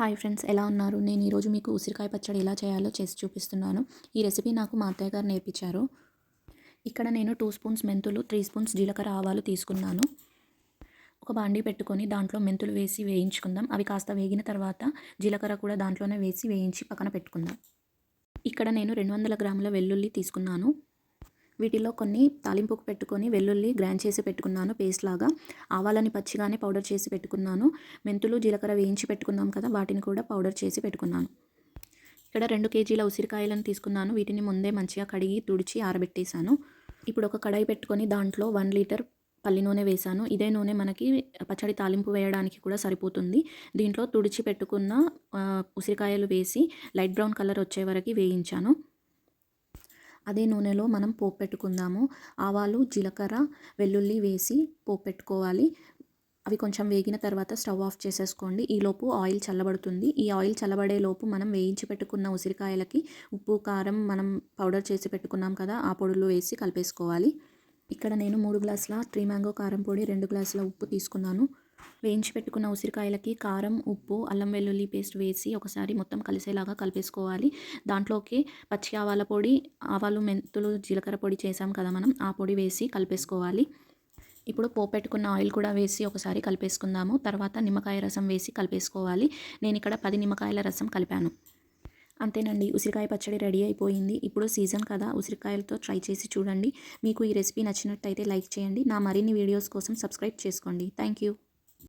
Hi friends, ఎలా ఉన్నారు? నేను ఈరోజు మీకు ఉసిరికాయ పచ్చడి ఎలా చేయాలో చేసి చూపిస్తున్నాను. ఈ రెసిపీ నాకు మా అత్తయ్య గారు నేర్పించారు. ఇక్కడ నేను 2 స్పూన్స్ మెంతులు, 3 స్పూన్స్ జీలకర్ర ఆవాలు తీసుకున్నాను. ఒక బాండీ పెట్టుకొని దాంట్లో మెంతులు వేసి వేయించుకుందాం. అవి కాస్త వేగిన తర్వాత జీలకర్ర కూడా దాంట్లోనే వేసి వేయించి పక్కన పెట్టుకుందాం. ఇక్కడ నేను 200 గ్రాముల వెల్లుల్లి తీసుకున్నాను. వీటిలో కొన్ని తాలింపుకు పెట్టుకొని వెల్లుల్లి గ్రైండ్ చేసి పెట్టుకున్నాను పేస్ట్ లాగా. ఆవాలని పచ్చిగానే పౌడర్ చేసి పెట్టుకున్నాను. మెంతులు, జీలకర్ర వేయించి పెట్టుకున్నాం కదా, వాటిని కూడా పౌడర్ చేసి పెట్టుకున్నాను. ఇక్కడ 2 కేజీల ఉసిరికాయలను తీసుకున్నాను. వీటిని ముందే మంచిగా కడిగి తుడిచి ఆరబెట్టేశాను. ఇప్పుడు ఒక కడాయి పెట్టుకొని దాంట్లో 1 లీటర్ పల్లి నూనె వేశాను. ఇదే నూనె మనకి పచ్చడి తాలింపు వేయడానికి కూడా సరిపోతుంది. దీంట్లో తుడిచి పెట్టుకున్న ఉసిరికాయలు వేసి లైట్ బ్రౌన్ కలర్ వచ్చే వరకు వేయించాను. అదే నూనెలో మనం పోపు పెట్టుకుందాము. ఆవాలు, జీలకర్ర, వెల్లుల్లి వేసి పోపు పెట్టుకోవాలి. అవి కొంచెం వేగిన తర్వాత స్టవ్ ఆఫ్ చేసేసుకోండి. ఈలోపు ఆయిల్ చల్లబడుతుంది. ఈ ఆయిల్ చల్లబడేలోపు మనం వేయించి పెట్టుకున్న ఉసిరికాయలకి ఉప్పు, కారం మనం పౌడర్ చేసి పెట్టుకున్నాం కదా, ఆ పొడులు వేసి కలిపేసుకోవాలి. ఇక్కడ నేను 3 గ్లాసుల 3 మ్యాంగో కారం పొడి, 2 గ్లాసుల ఉప్పు తీసుకున్నాను. వేయించి పెట్టుకున్న ఉసిరికాయలకి కారం, ఉప్పు, అల్లం వెల్లుల్లి పేస్ట్ వేసి ఒకసారి మొత్తం కలిసేలాగా కలిపేసుకోవాలి. దాంట్లోకి పచ్చి ఆవాల పొడి, ఆవాలు, మెంతులు, జీలకర్ర పొడి చేసాం కదా మనం, ఆ పొడి వేసి కలిపేసుకోవాలి. ఇప్పుడు పోపెట్టుకున్న ఆయిల్ కూడా వేసి ఒకసారి కలిపేసుకుందాము. తర్వాత నిమ్మకాయ రసం వేసి కలిపేసుకోవాలి. నేను ఇక్కడ 10 నిమ్మకాయల రసం కలిపాను. అంతేనండి, ఉసిరికాయ పచ్చడి రెడీ అయిపోయింది. ఇప్పుడు సీజన్ కదా, ఉసిరికాయలతో ట్రై చేసి చూడండి. మీకు ఈ రెసిపీ నచ్చినట్టయితే లైక్ చేయండి. నా మరిన్ని వీడియోస్ కోసం సబ్స్క్రైబ్ చేసుకోండి. Thank you.